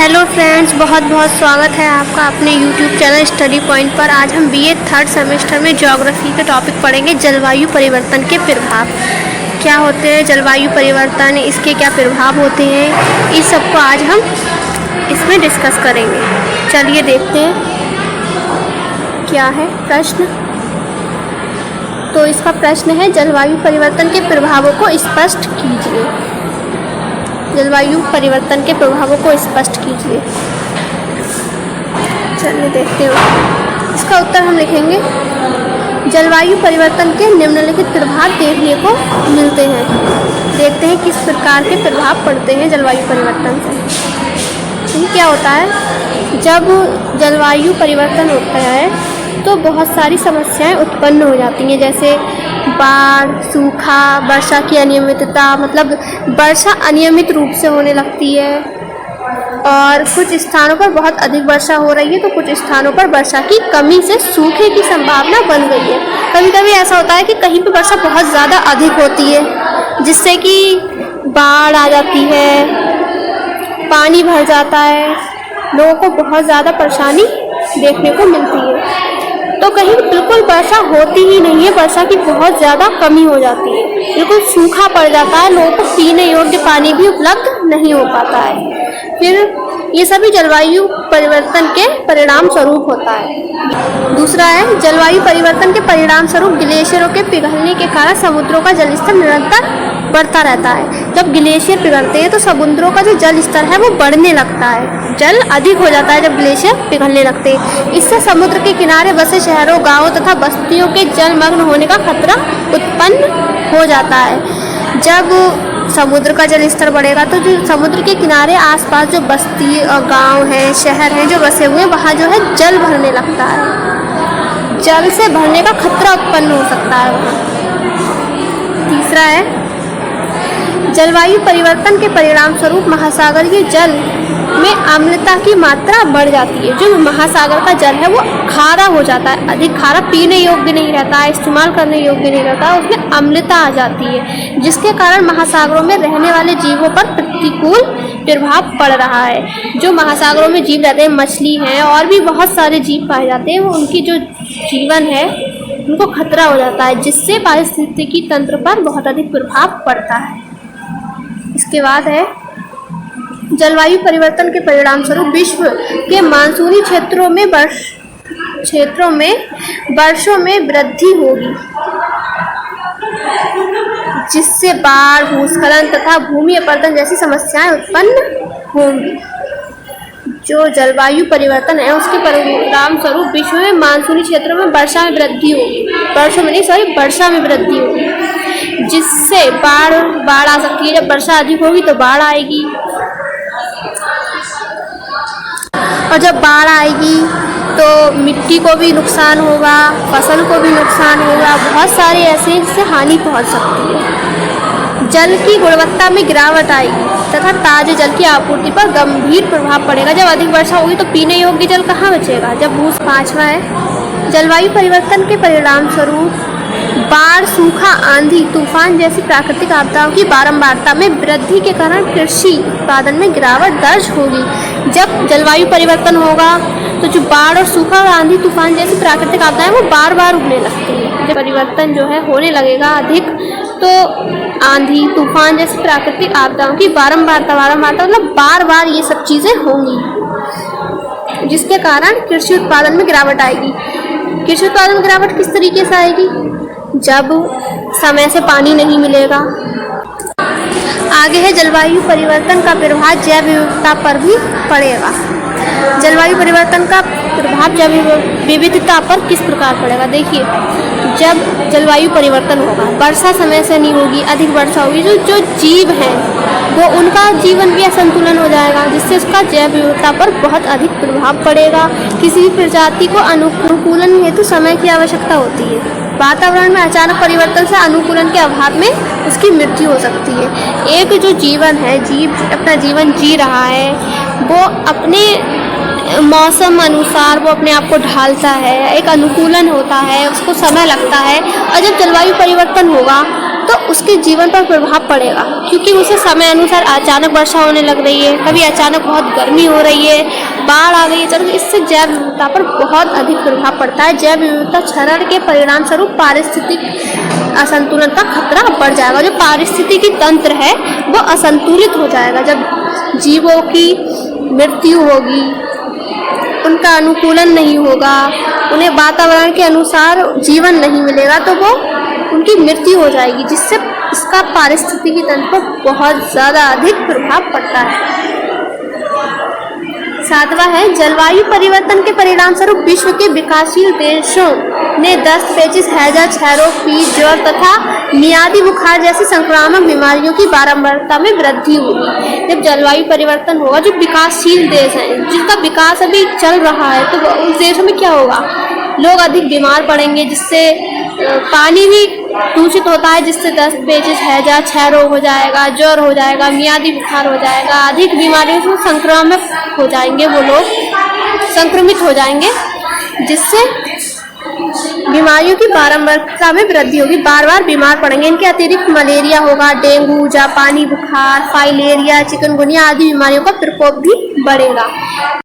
Hello friends, बहुत बहुत स्वागत है आपका अपने YouTube चैनल स्टडी पॉइंट पर। आज हम BA थर्ड सेमेस्टर में ज्योग्राफी के टॉपिक पढ़ेंगे, जलवायु परिवर्तन के प्रभाव। क्या होते हैं जलवायु परिवर्तन, इसके क्या प्रभाव होते हैं, इस सब को आज हम इसमें डिस्कस करेंगे। चलिए देखते हैं क्या है प्रश्न। तो इसका प्रश्न है, जलवायु परिवर्तन के प्रभावों को स्पष्ट कीजिए। जलवायु परिवर्तन के प्रभावों को स्पष्ट कीजिए। चलिए देखते हैं। इसका उत्तर हम लिखेंगे, जलवायु परिवर्तन के निम्नलिखित प्रभाव देखने को मिलते हैं। देखते हैं किस प्रकार के प्रभाव पड़ते हैं जलवायु परिवर्तन से। ये क्या होता है, जब जलवायु परिवर्तन होता है तो बहुत सारी समस्याएं उत्पन्न हो जाती हैं, जैसे बाढ़, सूखा, वर्षा की अनियमितता, मतलब वर्षा अनियमित रूप से होने लगती है और कुछ स्थानों पर बहुत अधिक वर्षा हो रही है तो कुछ स्थानों पर वर्षा की कमी से सूखे की संभावना बन गई है। कभी कभी ऐसा होता है कि कहीं पर वर्षा बहुत ज़्यादा अधिक होती है जिससे कि बाढ़ आ जाती है, पानी भर जाता है, लोगों को बहुत ज़्यादा परेशानी देखने को मिलती है। तो कहीं बिल्कुल वर्षा होती ही नहीं है, वर्षा की बहुत ज़्यादा कमी हो जाती है, बिल्कुल सूखा पड़ जाता है, लोगों को पीने योग्य पानी भी उपलब्ध नहीं हो पाता है। फिर ये सभी जलवायु परिवर्तन के परिणाम स्वरूप होता है। दूसरा है, जलवायु परिवर्तन के परिणाम स्वरूप ग्लेशियरों के पिघलने के कारण समुद्रों का जल स्तर निरंतर बढ़ता रहता है। जब ग्लेशियर पिघलते हैं तो समुद्रों का जो जल स्तर है वो बढ़ने लगता है, जल अधिक हो जाता है जब ग्लेशियर पिघलने लगते हैं। इससे समुद्र के किनारे बसे शहरों, गांवों तथा बस्तियों के जलमग्न होने का खतरा उत्पन्न हो जाता है। जब समुद्र का जल स्तर बढ़ेगा तो जो समुद्र के किनारे आसपास जो बस्ती और गांव हैं, शहर हैं जो बसे हुए हैं, वहाँ जो है जल भरने लगता है, जल से भरने का खतरा उत्पन्न हो सकता है वहाँ। तीसरा है, जलवायु परिवर्तन के परिणाम स्वरूप महासागरीय जल में अम्लता की मात्रा बढ़ जाती है। जो महासागर का जल है वो खारा हो जाता है, अधिक खारा, पीने योग्य नहीं रहता है, इस्तेमाल करने योग्य नहीं रहता, उसमें अम्लता आ जाती है, जिसके कारण महासागरों में रहने वाले जीवों पर प्रतिकूल प्रभाव पड़ रहा है। जो महासागरों में जीव रहते हैं, मछली हैं और भी बहुत सारे जीव पाए जाते हैं, वो उनकी जो जीवन है उनको खतरा हो जाता है, जिससे पारिस्थितिकी तंत्र पर बहुत अधिक प्रभाव पड़ता है। इसके बाद है, जलवायु परिवर्तन के परिणाम स्वरूप विश्व के मानसूनी क्षेत्रों में वर्षों में वृद्धि होगी, जिससे बाढ़, भूस्खलन तथा भूमि अपरदन जैसी समस्याएं उत्पन्न होंगी। जो जलवायु परिवर्तन है उसके परिणाम स्वरूप विश्व में मानसूनी क्षेत्रों में वर्षा में वृद्धि होगी, वर्षा में वृद्धि होगी, जिससे बाढ़ आ सकती है। जब वर्षा अधिक होगी तो बाढ़ आएगी, और जब बाढ़ आएगी तो मिट्टी को भी नुकसान होगा, फसल को भी नुकसान होगा, बहुत सारे ऐसे जिससे हानि पहुंच सकती है। जल की गुणवत्ता में गिरावट आएगी तथा ताजे जल की आपूर्ति पर गंभीर प्रभाव पड़ेगा। जब अधिक वर्षा होगी तो पीने योग्य जल कहाँ बचेगा। पाँचवा है, जलवायु परिवर्तन के परिणाम स्वरूप बाढ़, सूखा, आंधी, तूफान जैसी प्राकृतिक आपदाओं की बारंबारता में वृद्धि के कारण कृषि उत्पादन में गिरावट दर्ज होगी। जब जलवायु परिवर्तन होगा तो जो बाढ़ और सूखा और आंधी, तूफान जैसी प्राकृतिक आपदाएं वो बार बार उगने लगती है। जब परिवर्तन जो है होने लगेगा अधिक, तो आंधी, तूफान जैसी प्राकृतिक आपदाओं की बारंबारता मतलब बार बार ये सब चीज़ें होंगी, जिसके कारण कृषि उत्पादन में गिरावट आएगी। कृषि उत्पादन में गिरावट किस तरीके से आएगी, जब समय से पानी नहीं मिलेगा। आगे है, जलवायु परिवर्तन का प्रभाव जैव विविधता पर भी पड़ेगा। जलवायु परिवर्तन का प्रभाव जैव विविधता पर किस प्रकार पड़ेगा। देखिए, जब जलवायु परिवर्तन होगा, वर्षा समय से नहीं होगी, अधिक वर्षा होगी, जो जीव हैं वो उनका जीवन भी असंतुलन हो जाएगा, जिससे उसका जैव विविधता पर बहुत अधिक प्रभाव पड़ेगा। किसी भी प्रजाति को अनुकूलन हेतु समय की आवश्यकता होती है। वातावरण में अचानक परिवर्तन से अनुकूलन के अभाव में उसकी मृत्यु हो सकती है। एक जो जीवन है, जीव अपना जीवन जी रहा है, वो अपने मौसम अनुसार वो अपने आप को ढालता है, एक अनुकूलन होता है, उसको समय लगता है। और जब जलवायु परिवर्तन होगा तो उसके जीवन पर प्रभाव पड़ेगा, क्योंकि उसे समय अनुसार अचानक वर्षा होने लग रही है, कभी अचानक बहुत गर्मी हो रही है, बाढ़ आ गई है, तो इससे जैव विविधता पर बहुत अधिक प्रभाव पड़ता है। जैव विविधता क्षरण के परिणाम स्वरूप पारिस्थितिक असंतुलन का खतरा बढ़ जाएगा। जो पारिस्थितिकी तंत्र है वो असंतुलित हो जाएगा। जब जीवों की मृत्यु होगी, उनका अनुकूलन नहीं होगा, उन्हें वातावरण के अनुसार जीवन नहीं मिलेगा, तो वो उनकी मृत्यु हो जाएगी, जिससे इसका पारिस्थितिकी तंत्र पर बहुत ज़्यादा अधिक प्रभाव पड़ता है। सातवां है, जलवायु परिवर्तन के परिणाम स्वरूप विश्व के विकासशील देशों ने दस्त, पेचिश, हैजा, क्षय रोग, पीत, ज्वर तथा मियादी बुखार जैसी संक्रामक बीमारियों की बारंबारता में वृद्धि होगी। जब जलवायु परिवर्तन होगा, जो विकासशील देश हैं, जिनका विकास अभी चल रहा है, तो उस देशों में क्या होगा, लोग अधिक बीमार पड़ेंगे, जिससे पानी भी दूषित होता है, जिससे दस्त, पेचिश, हैजा, क्षय रोग हो जाएगा, ज्वर हो जाएगा, मियादी बुखार हो जाएगा, अधिक बीमारियों से संक्रामक हो जाएंगे, वो लोग संक्रमित हो जाएंगे, जिससे बीमारियों की बारंबारता में वृद्धि होगी, बार बार बीमार पड़ेंगे। इनके अतिरिक्त मलेरिया होगा, डेंगू, जापानी बुखार, फाइलेरिया, चिकनगुनिया आदि बीमारियों का प्रकोप भी बढ़ेगा।